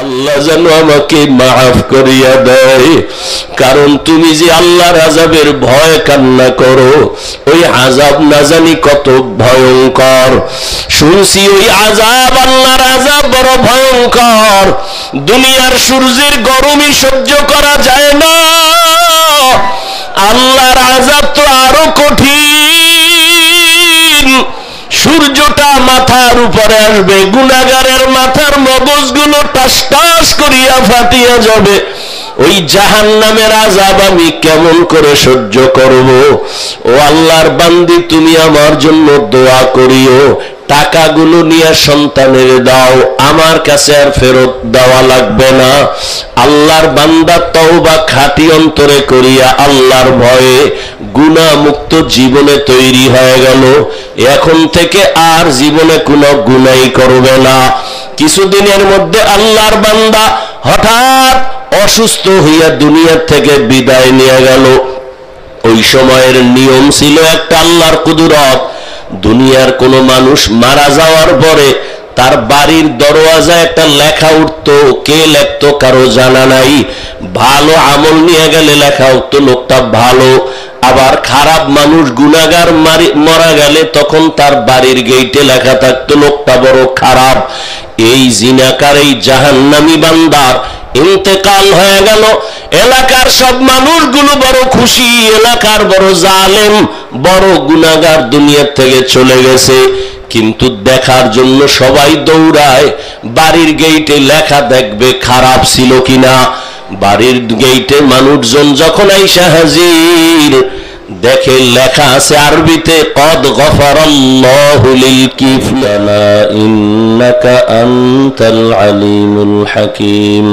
আল্লাহ যেন আমাকে মাফ করিয়া দেয়। কারণ তুমি যে আল্লাহর আযাবের ভয় কান্না করো, ওই আযাব না জানি কত ভয়ঙ্কর। শুনছি ওই আযাব, আল্লাহর আযাব বড় ভয়ঙ্কর। দুনিয়ার সূর্যের গরমই সহ্য করা যায় না, আল্লাহর আযাব তো আরো কঠিন। সূর্যটা মাথার উপরে আসবে, গুনাহগারের মাথার মগজগুলো টাস টাস করিয়া ফাটিয়া যাবে। ওই জাহান্নামের আযাব আমি কেমন করে সহ্য করব? ও আল্লাহর বান্দি, তুমি আমার জন্য দোয়া করিও। টাকাগুলো নিয়ে সন্তানের দাও, আমার কাছে আর ফেরত দেওয়া লাগবে না। আল্লাহর বান্দা তওবা খাঁটি অন্তরে করিয়া আল্লাহর ভয়ে গুনাহ মুক্ত জীবনে তৈরি হয়ে গেল। এখন থেকে আর জীবনে কোনো গুনাহই করবে না। কিছুদিনের মধ্যে আল্লাহর বান্দা হঠাৎ অসুস্থ হইয়া দুনিয়া থেকে বিদায় নিয়ে গেল। ওই সময়ের নিয়ম ছিল একটা, আল্লাহর কুদরত, দুনিয়ার কোন মানুষ মারা যাওয়ার পরে তার বাড়ির দরওয়াজায় একটা লেখা উঠতো। কে লিখতো কারো জানা নাই। ভালো আমল নিয়ে গেলে লেখা উঠতো লোকটা ভালো, আবার খারাপ মানুষ গুনাহগার মারা গেলে তখন তার বাড়ির গেটে লেখা থাকতো লোকটা বড় খারাপ। এই জিনাকার, এই জাহান্নামী বান্দার ইন্তেকাল হয়ে গেল। এলাকার সব মানুষগুলো বড় খুশি, এলাকার বড় জালেম, বড় গুনাহগার দুনিয়া থেকে চলে গেছে। কিন্তু দেখার জন্য সবাই দৌড়ায়, বাড়ির গেটে লেখা দেখবে খারাপ ছিল কিনা। বাড়ির গেটে মানুষজন যখন আইসা হাজির, দেখে লেখা আছে আরবিতে, কদ গফারাল্লাহু লিল কিফলানা ইন্নাকা আনতাল আলিমুল হাকিম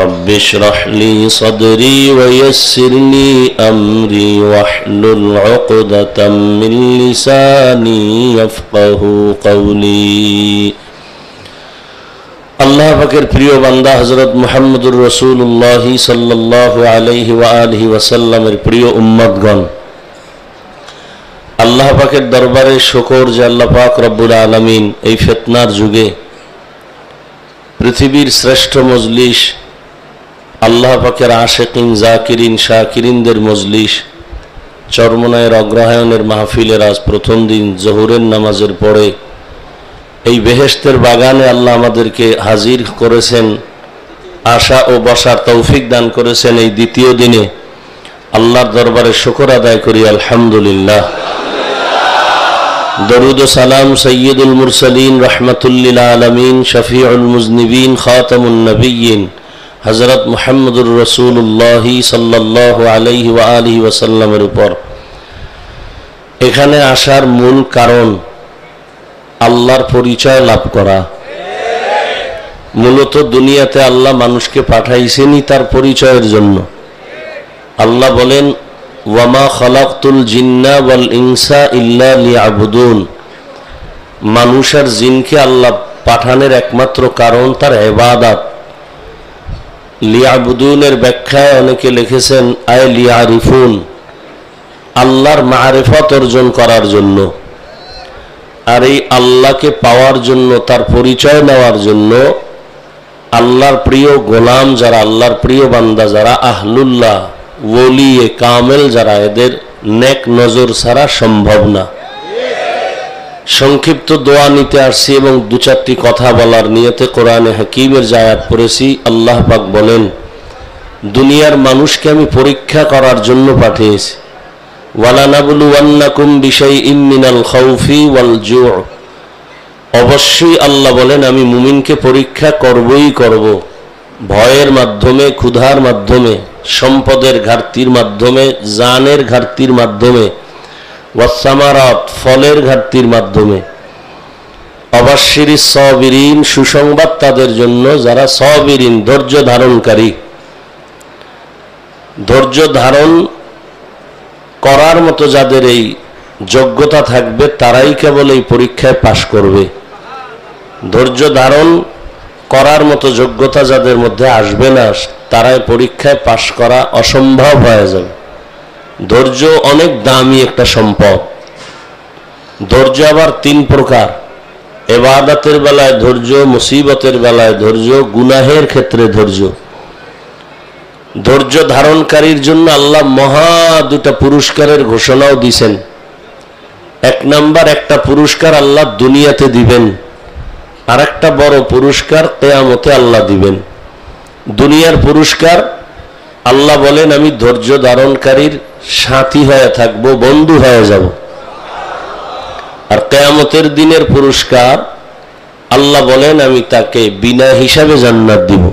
রব্বি ইশরাহ লি সাদরি ওয়া ইয়াসসির লি আমরি ওয়াহলুল উকদাতাম মিন লিসানি ইয়াফকাহু কওলি। আল্লাহ পাকের প্রিয় বান্দা হযরত মুহাম্মদুর রাসূলুল্লাহ সাল্লাল্লাহু আলাইহি ওয়া আলিহি ওয়াসাল্লামের প্রিয় উম্মতগণ, আল্লাহ পাকের দরবারে শুকর যে আল্লাহ পাক রব্বুল আলামিন এই ফিতনার যুগে পৃথিবীর শ্রেষ্ঠ মজলিস, আল্লাহ পাকের আশিকিন জাকিরিন শাকিরিনদের মজলিস, চরমনায়ের অগ্রহায়ণের মাহফিলের আজ প্রথম দিন জোহরের নামাজের পরে এই বেহেশতের বাগানে আল্লাহ আমাদেরকে হাজির করেছেন, আশা ও বসার তৌফিক দান করেছেন। এই দ্বিতীয় দিনে আল্লাহর দরবারে শুকর আদায় করি আলহামদুলিল্লাহ। দরুদ ও সালাম সৈয়দুল মুরসালিন রাহমাতুল লিল আলামিন শফিউল মুজনিবিন খাতামুন নবিয়্যিন হযরত মুহাম্মদুর রাসূলুল্লাহ সাল্লাল্লাহু আলাইহি ওয়া আলিহি ওয়াসাল্লামের উপর। এখানে আসার মূল কারণ আল্লাহর পরিচয় লাভ করা। মূলত দুনিয়াতে আল্লাহ মানুষকে পাঠাইছেনই তার পরিচয়ের জন্য। আল্লাহ বলেন, ওয়ামা খালাকতুল জিন্না ওয়াল ইনসা ইল্লা লিয়াবুদুন। মানুষ আর জিনকে আল্লাহ পাঠানোর একমাত্র কারণ তার ইবাদত। লিয়াবুদুনের ব্যাখ্যায় অনেকে লিখেছেন আয় লিয়ারিফুন, আল্লাহর মারিফত অর্জন করার জন্য। আর এই আল্লাহকে পাওয়ার জন্য, তার পরিচয় নেওয়ার জন্য আল্লাহর প্রিয় গোলাম যারা, আল্লাহর প্রিয় বান্দা যারা, আহলুল্লাহ ওলিয়ে কামেল যারা, এদের নেক নজর ছাড়া সম্ভব না। সংক্ষিপ্ত দোয়া নিতে আসছি এবং দু চারটি কথা বলার নিয়তে কোরআনে হাকিমের যে আয়াত পড়েছি। আল্লাহ পাক বলেন, দুনিয়ার মানুষকে আমি পরীক্ষা করার জন্য পাঠিয়েছি। ওয়ালানাবলুওয়ান্নাকুম বিশাইইম মিনাল খাউফি ওয়াল জু'। অবশ্যই আল্লাহ বলেন, আমি মুমিনকে পরীক্ষা করবই করব। ভয়ের মাধ্যমে, ক্ষুধার মাধ্যমে, সম্পদের ঘাটতির মাধ্যমে, জানের ঘাটতির মাধ্যমে, ওয়াসসামারাত ফলের ঘাটতির মাধ্যমে। অবাশশিরিস সাবিরিন, সুসংবাদ তাদের জন্য যারা সাবিরিন, ধৈর্য ধারণকারী। ধৈর্য ধারণ করার মতো যাদের এই যোগ্যতা থাকবে তারাই কেবল এই পরীক্ষায় পাশ করবে। ধৈর্য ধারণ করার মতো যোগ্যতা যাদের মধ্যে আসবে না, তারাই পরীক্ষায় পাশ করা অসম্ভব হয়ে যাবে। ধৈর্য অনেক দামি একটা সম্পদ। ধৈর্য আবার তিন প্রকার। ইবাদতের বেলায় ধৈর্য, মুসিবতের বেলায় ধৈর্য, গুনাহের ক্ষেত্রে ধৈর্য। ধৈর্য ধারণকারীর জন্য আল্লাহ মহা দুটা পুরস্কারের ঘোষণাও দিয়েছেন। এক নাম্বার একটা পুরস্কার আল্লাহ দুনিয়াতে দিবেন, আর একটা বড় পুরস্কার কিয়ামতে আল্লাহ দিবেন। দুনিয়ার পুরস্কার আল্লাহ বলেন আমি ধৈর্য ধারণকারীর সাথী হয়ে থাকবো, বন্ধু হয়ে যাব। আর কিয়ামতের দিনের পুরস্কার আল্লাহ বলেন আমি তাকে বিনা হিসাবে জান্নাত দিব।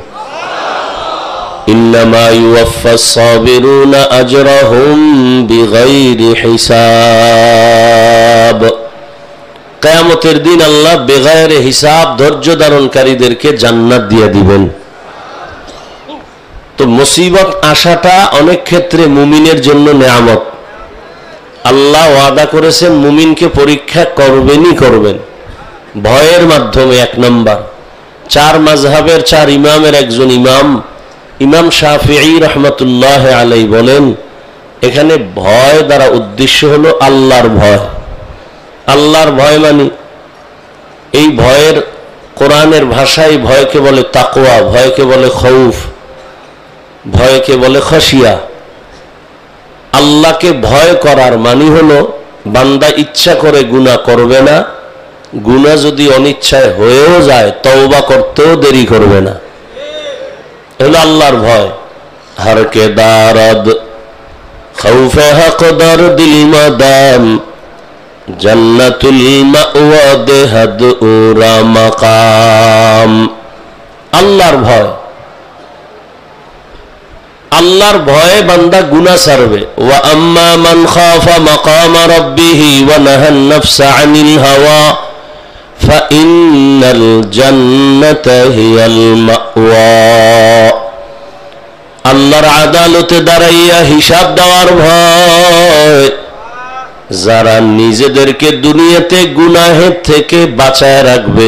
ইন্নামা ইউওয়াফাস সাবিরুনা আজরাহুম বিগাইরি হিসাব। কিয়ামতের দিন আল্লাহ বেগাইরে হিসাব ধৈর্য ধারণকারীদেরকে জান্নাত দিয়ে দিবেন। তো মুসিবত আসাটা অনেক ক্ষেত্রে মুমিনের জন্য নেয়ামত। আল্লাহ ওয়াদা করেছেন মুমিনকে পরীক্ষা করবেনই করবেন, ভয়ের মাধ্যমে। এক নাম্বার, চার মাযহাবের চার ইমামের একজন ইমাম ইমাম শাফিঈ রাহমাতুল্লাহ আলাইহি বলেন এখানে ভয় দ্বারা উদ্দেশ্য হলো আল্লাহর ভয়। আল্লাহর ভয় মানে এই ভয়ের কোরআনের ভাষায় ভয়কে বলে তাকওয়া, ভয়কে বলে খৌফ, ভয়কে বলে খশিয়া। আল্লাহকে ভয় করার মানে হলো বান্দা ইচ্ছা করে গুনাহ করবে না, গুনাহ যদি অনিচ্ছায় হয়েও যায় তওবা করতেও দেরি করবে না, হলো আল্লাহর ভয়। হর কে দারদ খৌফে হক দরদিল মাদাম জান্নাতুল মাওয়া দেহাদ উরা মাকাম। আল্লাহর ভয়, আল্লাহর ভয়ে বান্দা গুনাহ ছাড়বে। ওয়া আম্মা মান খাফা মাকাম রাব্বিহি ওয়া নাহান নাফসা আনিল হাওয়া ফাইন্নাল জান্নাতা হিয়াল মাওয়া। আল্লাহর আদালতে দাঁড়াইয়া হিসাব দেওয়ার ভয়। যারা নিজেদেরকে দুনিয়াতে গুনাহের থেকে বাঁচায় রাখবে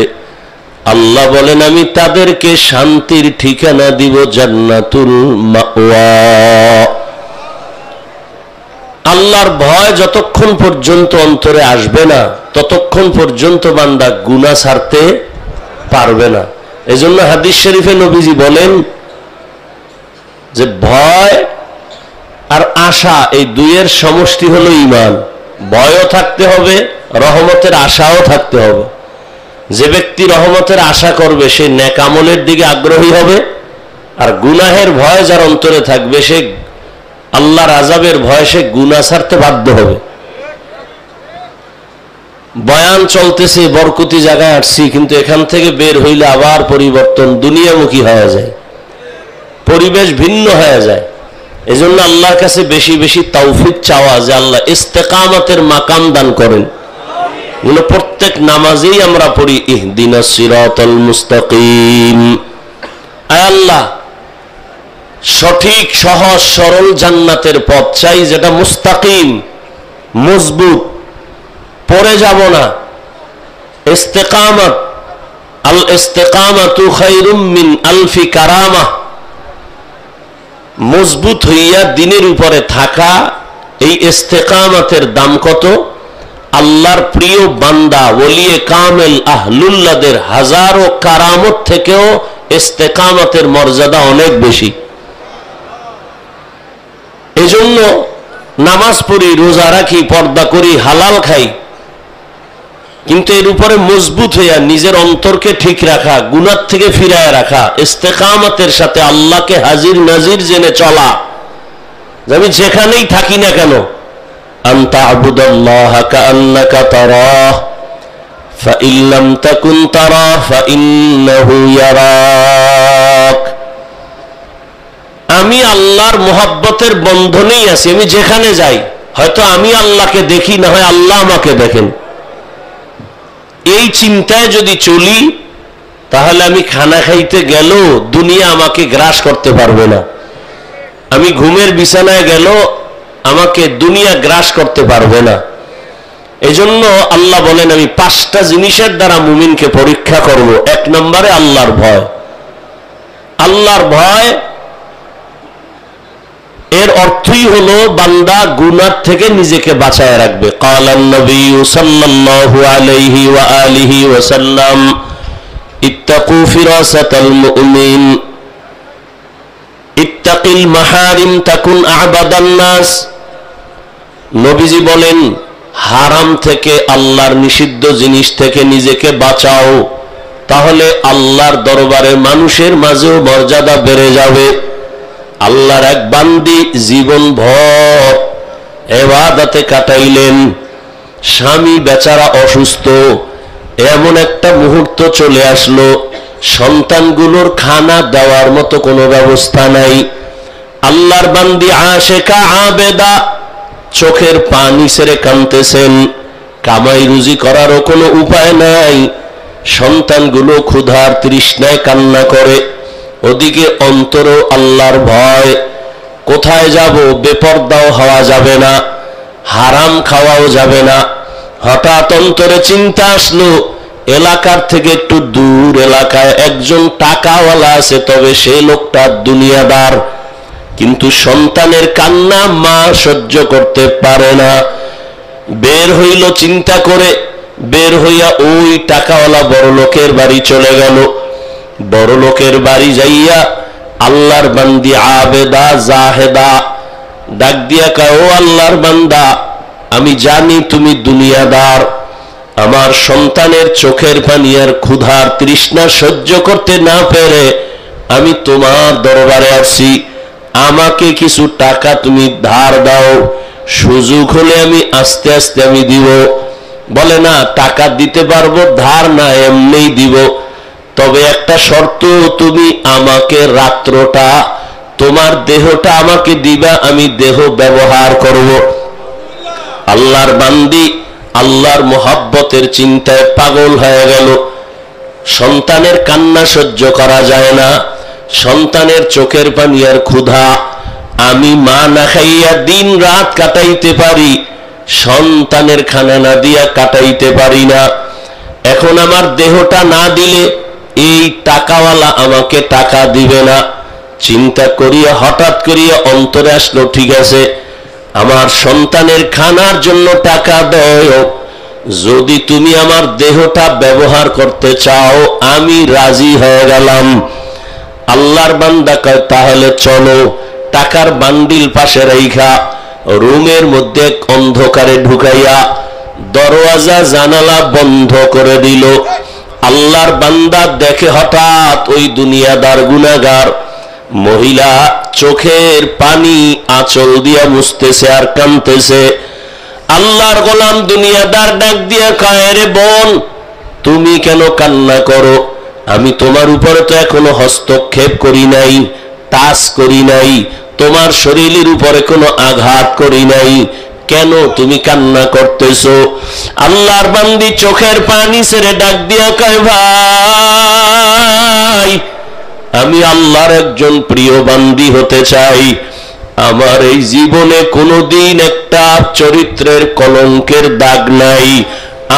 আল্লাহ বলেন আমি তাদেরকে শান্তির ঠিকানা দিব, জান্নাতুল মাওয়া। আল্লাহর ভয় যতক্ষণ পর্যন্ত অন্তরে আসবে না ততক্ষণ পর্যন্ত বান্দা গুনাহ ছাড়তে পারবে না। এজন্য হাদিস শরীফে নবীজি বলেন যে ভয় আর আশা এই দুইয়ের সমষ্টি হলো ঈমান। ভয়ও থাকতে হবে, রহমতের আশাও থাকতে হবে। যে ব্যক্তি রহমতের আশা করবে সে নেক আমলের দিকে আগ্রহী হবে, আর গুনাহের ভয় যার অন্তরে থাকবে সে আল্লাহর আযাবের ভয় সে গুনাহ ছাড়তে বাধ্য হবে। বয়ান চলতেছে, বরকতি জায়গায় আসছি, কিন্তু এখান থেকে বের হইলে আবার পরিবর্তন, দুনিয়ামুখী হয়ে যায়, পরিবেশ ভিন্ন হয়ে যায়। এজন্য আল্লাহর কাছে বেশি বেশি তৌফিক চাওয়া যে আল্লাহ ইস্তেকামতের মাকাম দান করেন। প্রত্যেক নামাজেই আমরা পড়ি ইহদিনাস সিরাতাল মুস্তাকিম। আয় আল্লাহ সঠিক সহজ সরল জান্নাতের পথ চাই, যেটা মুস্তাকিম মজবুত, পড়ে যাব না। ইস্তেকামত, আল ইস্তেকামাতু খায়রুম মিন আলফি কারামা। মজবুত হইয়া দিনের উপরে থাকা, এই ইস্তেকামতের দাম কত? আল্লাহর প্রিয় বান্দা ওলিয়ে কামেল আহলুল্লাহদের হাজারো কারামত থেকেও ইস্তেকামতের মর্যাদা অনেক বেশি। এজন্য নামাজ পড়ি, রোজা রাখি, পর্দা করি, হালাল খাই, কিন্তু এর উপরে মজবুত হইয়া নিজের অন্তরকে ঠিক রাখা, গুনাহ থেকে ফিরায় রাখা, ইস্তেকামতের সাথে আল্লাহকে হাজির নাজির জেনে চলা। আমি যেখানেই থাকি না কেন আনতা আবুদাল্লাহ কাআন্নাকা তারাহ ফাইন লাম তাকুন তারাহ ফাইন্নাহু ইয়ারাক। আমি আল্লাহর মুহাব্বতের বন্ধনেই আছি। আমি যেখানে যাই হয়তো আমি আল্লাহকে দেখি, না হয় আল্লাহ আমাকে দেখেন। এই চিন্তায় যদি চলি তাহলে আমি খানা খাইতে গেলেও দুনিয়া আমাকে গ্রাস করতে পারবে না। আমি ঘুমের বিছানায় গেল আমাকে দুনিয়া গ্রাস করতে পারবে না। এজন্য আল্লাহ বলেন আমি 5টা জিনিসের দ্বারা মুমিনকে পরীক্ষা করব। 1 নম্বরে আল্লাহর ভয়। আল্লাহর ভয় এর অর্থই হলো বান্দা গুনাহ থেকে নিজেকে বাঁচায় রাখবে। ক্বালান নবী সাল্লাল্লাহু আলাইহি ওয়া আলিহি ওয়াসাল্লাম ইত্তাকু ফিরাসাতাল মুমিন ইত্তাকিল মাহারিম তাকুন আ'বাদান নাস। নবীজি বলেন, হারাম থেকে, আল্লাহর নিষিদ্ধ জিনিস থেকে নিজেকে বাঁচাও, তাহলে আল্লাহর দরবারে মানুষের মাঝেও মর্যাদা বেড়ে যাবে। আল্লাহর এক বান্দি জীবনভর ইবাদতে কাটাইলেন, স্বামী বেচারা অসুস্থ, এমন একটা মুহূর্ত চলে আসলো সন্তানগুলোর খানা দেওয়ার মতো কোনো ব্যবস্থা নাই। আল্লাহর বান্দি আশেকা আবেদা চোখের পানি ছেড়ে কাঁদতেছেন, কামাই রুজি করারও কোনো উপায় নাই। সন্তানগুলো ক্ষুধার তৃষ্ণায় কান্না করে, ওদিকে অন্তরও আল্লাহর ভয়, কোথায় যাব, বেপরদাও হওয়া যাবে না, হারাম খাওয়াও যাবে না। হঠাৎ অন্তরে চিন্তা আসলো, এলাকার থেকে একটু দূর এলাকায় একজন টাকাওয়ালা আছে, তবে সেই লোকটা দুনিয়াদার, কিন্তু সন্তানের কান্না মা সহ্য করতে পারে না। বের হইল চিন্তা করে, বের হইয়া ওই টাকাওয়ালা বড় লোকের বাড়ি চলে গেল। বড় লোকের বাড়ি যাইয়া আল্লাহর বান্দি আবেদা জাহেদা ডাক দিয়া কয়, ও আল্লাহর বান্দা, আমি জানি তুমি দুনিয়াদার, আমার সন্তানের চোখের পানি আর ক্ষুধার তৃষ্ণা সহ্য করতে না পেরে আমি তোমার দরবারে আসছি, আমাকে কিছু টাকা তুমি ধার দাও, সুযোগ হলে আমি আস্তে আস্তে আমি দিব। বলে, না, টাকা দিতে পারবো, ধার না, এমনিই দিব, তবে একটা শর্ত, তুমি আমাকে রাত্রটা, তোমার দেহটা আমাকে দিবা, আমি দেহ ব্যবহার করব। আল্লাহর বান্দি আল্লাহর মোহাব্বতের চিন্তায় পাগল হয়ে গেল। সন্তানের কান্না সহ্য করা যায় না, সন্তানের চোখের পানি আর ক্ষুধা আমি মা না খাইয়া দিন রাত কাটাইতে পারি, সন্তানের খানা না দিয়া কাটাইতে পারি না। এখন আমার দেহটা না দিলে এই টাকাওয়ালা আমাকে টাকা দিবে না। চিন্তা করিয়া হঠাৎ করিয়া অন্তরে আসলো, ঠিক আছে, আমার সন্তানের খানার জন্য টাকা দাও, যদি তুমি আমার দেহটা ব্যবহার করতে চাও আমি রাজি হয়ে গেলাম। আল্লাহর বান্দা কয়, তাহলে চলো। টাকার বান্ডিল পাশে রাইখা রুমের মধ্যে অন্ধকারে ঢুকাইয়া দরওয়াজা জানালা বন্ধ করে দিল। আল্লাহর বান্দা দেখে হঠাৎ ওই দুনিয়াদার গুনাহগার মহিলা চোখের পানি আঁচল দিয়া মুছতেছে আর কাঁদতেছে। আল্লাহর গোলাম দুনিয়াদার ডাক দিয়া কয়, রে বোন, তুমি কেন কান্না করো? আমি তোমার উপরে তো এখনো হস্তক্ষেপ করি নাই, টাচ করি নাই, তোমার শরীরের উপরে কোনো আঘাত করি নাই, কেন তুমি কান্না করতেছো? আল্লাহর বান্দি চোখের পানি ছেড়ে ডাক দিয়া কয়, ভাই, আমি আল্লাহর একজন প্রিয় বান্দি হতে চাই। আমার এই জীবনে কোনোদিন একটা চরিত্রের কলঙ্কের দাগ নাই,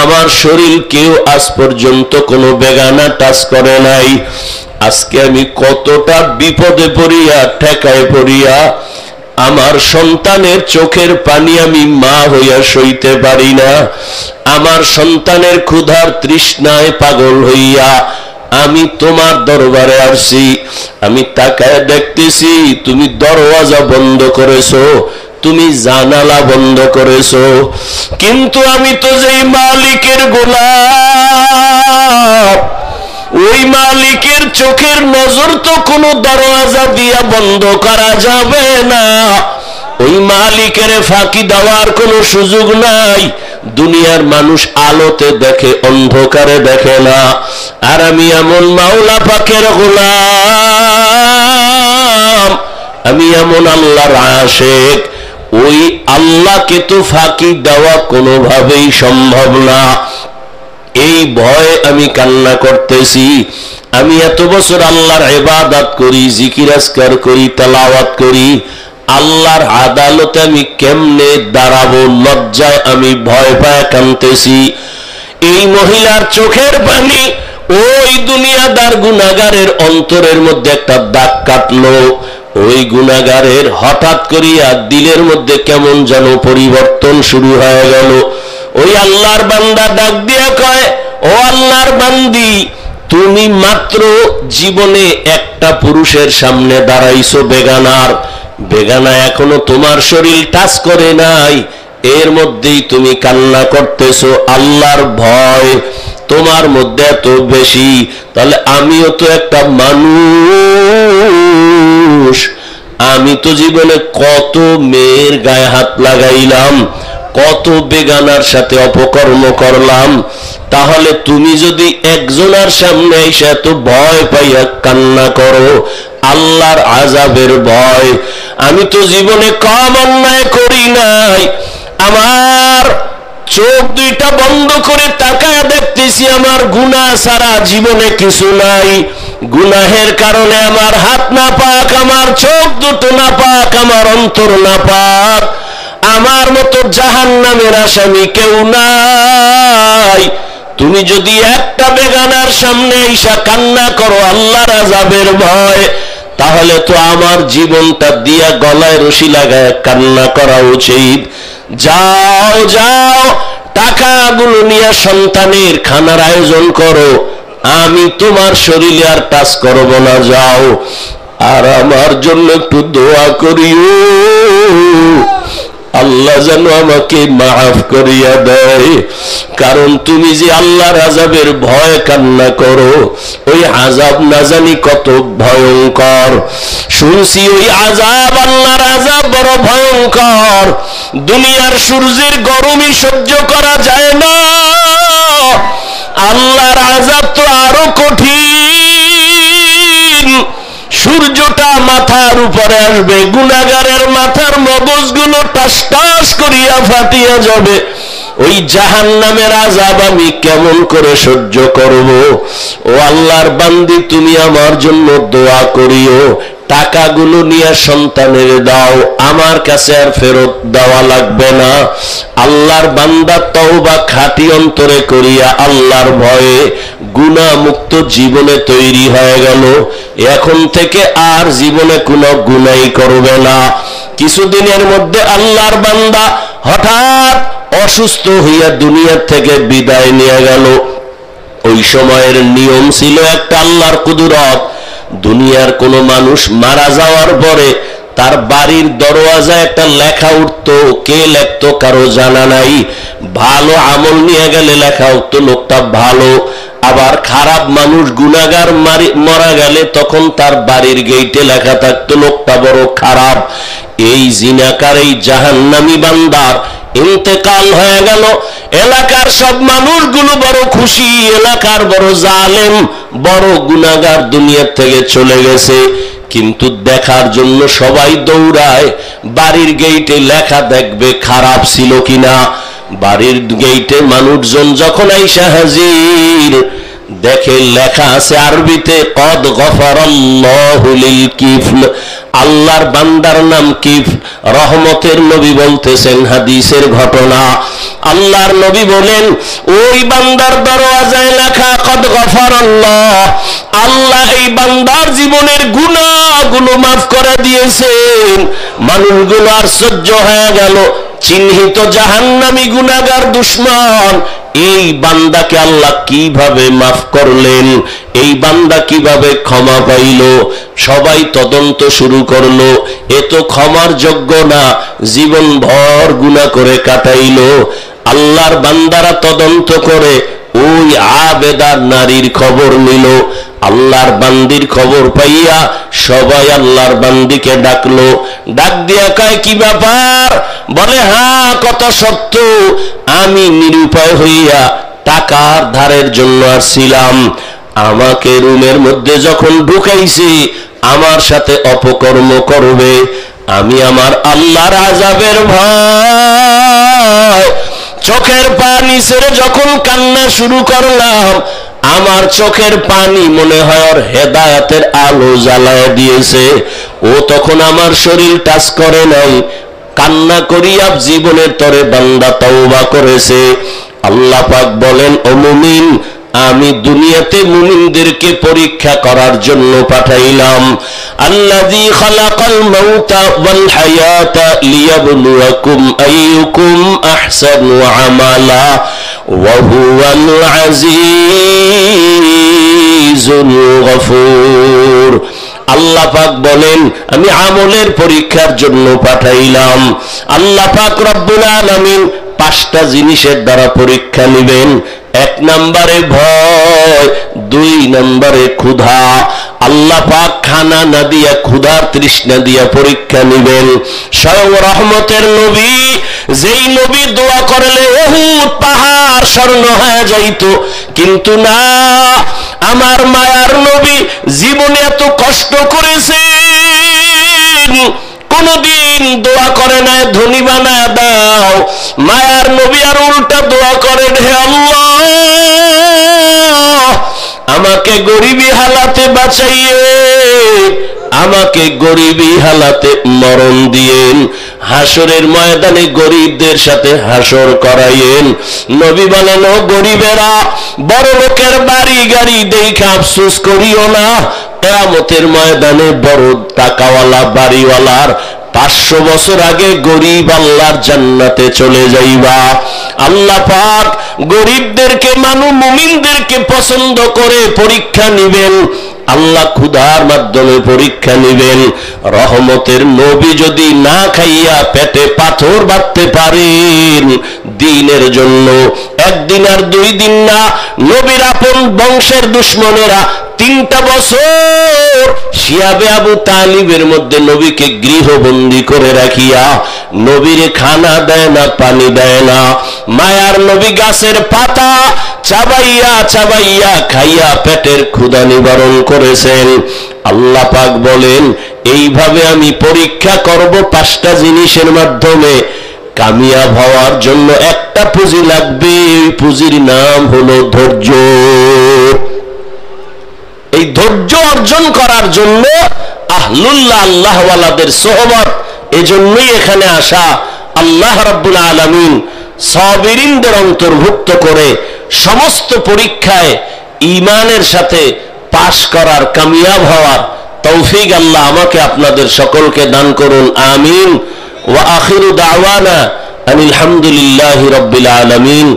আমার শরীর কেউ আজ পর্যন্ত কোনো বেগানা টাচ করে নাই। আজকে আমি কতটা বিপদে পড়িয়া ঠেকায় পড়িয়া আমার সন্তানের চোখের পানি আমি মা হইয়া সইতে পারি না, আমার সন্তানের ক্ষুধার তৃষ্ণায় পাগল হইয়া আমি তোমার দরবারে আসছি। আমি তাকায় দেখতেছি তুমি দরওয়াজা বন্ধ করেছো, তুমি জানালা বন্ধ করেছো, কিন্তু আমি তো যেই মালিকের গোলাম, ওই মালিকের চোখের নজর তো কোনো দরওয়াজা দিয়া বন্ধ করা যাবে না, ওই মালিকের ফাঁকি দেওয়ার কোনো সুযোগ নাই। দুনিয়ার মানুষ আলোতে দেখে, অন্ধকারে দেখে না, আর আমি এমন মাওলা পাকের গোলাম, আমি এমন আল্লাহর আশিক, ওই আল্লাহকে তো ফাঁকি দেওয়া কোনোভাবেই সম্ভব না। এই ভয়ে আমি কান্না করতেছি। আমি এত বছর আল্লাহর ইবাদত করি, জিকির আজকার করি, তেলাওয়াত করি, আল্লাহর আদালতে আমি কেমনে দাঁড়াবো? লজ্জায় আমি ভয় পায় কাঁদতেছি। এই মহিলার চোখের পানি ওই দুনিয়াদার গুনাহগারের অন্তরের মধ্যে একটা দাগ কাটলো। ওই গুনাহগারের হঠাৎ করিয়া দিলের মধ্যে কেমন যেন পরিবর্তন শুরু হয়ে গেল। ওই আল্লাহর বান্দা ডাক দিয়া কয়, ও আল্লাহর বান্দি, তুমি মাত্র জীবনে একটা পুরুষের সামনে দাঁড়াইছো বেগানা এখনো তোমার শরীর টাচ করে নাই, এর মধ্যেই তুমি কান্না করতেছো। আল্লাহর ভয় তোমার মধ্যে এত বেশি, তাহলে আমিও তো একটা মানুষ, আমি তো জীবনে কত মেয়ের গায়ে হাত লাগাইলাম, কত বেগানার সাথে অপকর্ম করলাম, তাহলে তুমি যদি একজনের সামনে এসে এত ভয় পাইয়া কান্না করো, আল্লাহর আযাবের ভয়। আমি তো জীবনে কম অন্যায় করি নাই, আমার চোখ দুইটা বন্ধ করে তাকায় দেখতেছি আমার গুনাহ ছাড়া জীবনে কিছু নাই। গুনাহের কারণে আমার হাত না পাক, আমার চোখ দুটো না পাক, আমার অন্তর না পাক। আমার মতো জাহান্নামের আসামি কেউ নাই। তুমি যদি একটা বেগানার সামনে এসে কান্না করো আল্লাহর আযাবের ভয়, তাহলে তো আমার জীবনটা দিয়া গলায় রশি লাগায় কান্না করা উচিত। যাও যাও, টাকাগুলো নিয়ে সন্তানের খানার আয়োজন করো, আমি তোমার শরীরে আর টাচ করব না, যাও। আর আমার জন্য একটু দোয়া করিও, আল্লাহ যেন আমাকে মাফ করিয়া দেয়। কারণ তুমি যে আল্লাহর আযাবের ভয় কান্না করো, ওই আযাব না জানি কত ভয়ঙ্কর। শুনছি ওই আযাব, আল্লাহর আযাব বড় ভয়ঙ্কর। দুনিয়ার সূর্যের গরমই সহ্য করা যায় না, আল্লাহর আযাব তো আরো কঠিন। সূর্যটা মাথার উপরে আসবে, গুনাহগারের মাথার মগজগুলো টাস টাস করিয়া ফাটিয়া যাবে। ওই জাহান্নামের আযাব আমি কেমন করে সহ্য করব? ও আল্লাহর বান্দি, তুমি আমার জন্য দোয়া করিও, টাকাগুলো নিয়ে সন্তানের দাও, আমার কাছে আর ফেরত দেওয়া লাগবে না। আল্লাহর বান্দা তওবা খাঁটি অন্তরে করিয়া আল্লাহর ভয়ে গুনাহ মুক্ত জীবনে তৈরি হয়ে গেল। এখন থেকে আর জীবনে কোনো গুনাহ করবে না। কিছুদিনের মধ্যে আল্লাহর বান্দা হঠাৎ অসুস্থ হইয়া দুনিয়া থেকে বিদায় নিয়ে গেল। ওই সময়ের নিয়ম ছিল একটা, আল্লাহর কুদরত, দুনিয়ার কোন মানুষ মারা যাওয়ার পরে তার বাড়ির দরওয়াজায় একটা লেখা উঠতো, কে লিখতো কারো জানা নাই। ভালো আমল নিয়ে গেলে লেখা উঠতো লোকটা ভালো, আবার খারাপ মানুষ গুনাহগার মারা গেলে তখন তার বাড়ির গেইটে লেখা থাকতো লোকটা বড় খারাপ। এই জিনাকার, এই জাহান্নামী বান্দার ইন্তেকাল হয়ে গেল। এলাকার সব মানুষগুলো বড় খুশি, এলাকার বড় জালেম, বড় গুনাহগার দুনিয়া থেকে চলে গেছে। কিন্তু দেখার জন্য সবাই দৌড়ায়, বাড়ির গেইটে লেখা দেখবে খারাপ ছিল কিনা। বাড়ির গেইটে মানুষজন যখন আইসা হাজির, দেখে লেখা আছে আরবিতে, কদ গফারাল্লাহু লিল কিফল, আল্লাহর বান্দার নাম কিফ। রহমতের নবী বলতেছেন হাদিসের ঘটনা, আল্লাহর নবী বলেন ওই বান্দার দরওয়াজায় লেখা কদ গফারাল্লাহ, আল্লাহ এই বান্দার জীবনের গুনাহগুলো মাফ করে দিয়েছেন। মানুষগুলো আশ্চর্য হয়ে গেল, চিহ্নিত জাহান্নামী গুনাহগার দুশমন, এই বান্দাকে আল্লাহ কিভাবে মাফ করলেন, এই বান্দা কিভাবে ক্ষমা পাইল? সবাই তদন্ত শুরু করলো, এ তো ক্ষমার যোগ্য না, জীবন ভর গুনাহ করে কাটাইল। আল্লাহর বান্দারা তদন্ত করে ওই আবেদার নারীর খবর নিল। আল্লাহর বান্দির খবর পাইয়া সবাই আল্লাহর বান্দিকে ডাকলো, ডাক দিয়া কয় কি ব্যাপার? বলে হ্যাঁ, কত সত্য, আমি নিরুপায় হইয়া টাকার ধারের জন্য আসছিলাম, আমাকে রুমের মধ্যে যখন ঢুকাইছি আমার সাথে অপকর্ম করবে, আমি আমার আল্লাহর আযাবের ভয় চোখের পানি ছেড়ে যখন কান্না শুরু করলাম, আমার চোখের পানি মনে হয় ওর হেদায়েতের আলো জ্বালায় দিয়েছে। ও তখন আমার শরীর টাচ করে নাই, কান্না করিয়া জীবনের তরে বান্দা তওবা করেছে। আল্লাহ পাক বলেন, ও মুমিন, আমি দুনিয়াতে মুমিনদেরকে পরীক্ষা করার জন্য পাঠাইলাম। আল্লাযী খালাকাল মাউতা ওয়াল হায়াতা লিয়াবলুয়াকুম আইয়ুকুম আহসানু আমালা ওয়া হুয়াল আজিজুল গফুর। আল্লাহ পাক বলেন আমি আমলের পরীক্ষার জন্য পাঠাইলাম। আল্লাহ পাক রব্বুল আলামিন 5টা জিনিসের দ্বারা পরীক্ষা নেবেন। 1 নম্বরে ভয়, 2 নম্বরে ক্ষুধা। আল্লাহ পাক খানা না দিয়া ক্ষুধার তৃষ্ণা দিয়া পরীক্ষা নেবেন। স্বয়ং রহমতের নবী, যেই নবী দোয়া করলে উহুদ পাহাড় স্বর্ণ হয়ে যাইত, কিন্তু না, আমার মায়ার নবী জীবনে এত কষ্ট করেছেন, কোনদিন দোয়া করে না ধনী বানায় দাও। মায়ার নবী আর উল্টা দোয়া করেন, হে আল্লাহ আমাকে গরিবী হালাতে বাঁচাইয়ে, আমাকে গরিবী হালাতে মরণ দিয়েন, হাসরের ময়দানে গরিবদের সাথে হাসর করাইয়েন। নবী বলেন, ও গরিবেরা, বড় লোকের বাড়ি গাড়ি দেখে আফসোস করিও না, কিয়ামতের ময়দানে বড় টাকাওয়ালা বাড়িওয়ালার 500 বছর আগে গরিব আল্লাহর জান্নাতে চলে যাইবা। আল্লাহ পাক গরিবদেরকে, মুমিনদেরকে পছন্দ করে পরীক্ষা নিবেন। আল্লাহ ক্ষুধার মাধ্যমে পরীক্ষা নিবেন। রহমতের নবী যদি না খাইয়া পেটে পাথর বাঁধতে পারেন দ্বীনের জন্য, 1 দিন আর 2 দিন না, নবীর আপন বংশের দুশমনেরা 3টা বছর শিয়াবে আবু তালিবের মধ্যে নবীকে গৃহবন্দী করে রাখিয়া নবীরে খানা দেয় না, পানি দেয় না। মায়ার নবী গাছের পাতা চাবাইয়া চাবাইয়া খাইয়া পেটের ক্ষুধা নিবারণ করেছেন। আল্লাহ পাক বলেন, এইভাবে আমি পরীক্ষা করব 5টা জিনিসের মাধ্যমে। কামিয়াব হওয়ার জন্য একটা পুঁজি লাগবে, এই পুঁজির নাম হলো ধৈর্য। এই ধৈর্য অর্জন করার জন্য আহলুল্লাহ, আল্লাহওয়ালাদের সোহবত, এজন্যই এখানে আসা। আল্লাহ রাব্বুল আলামিন সাবিরিনদের অন্তর্ভুক্ত করে সমস্ত পরীক্ষায় ঈমানের সাথে পাশ করার, কামিয়াব হওয়ার তৌফিক আল্লাহ আমাকে আপনাদের সকলকে দান করুন, আমিন। ওয়া আখিরু দাওয়ানা আনিল হামদুলিল্লাহি রাব্বিল আলামিন।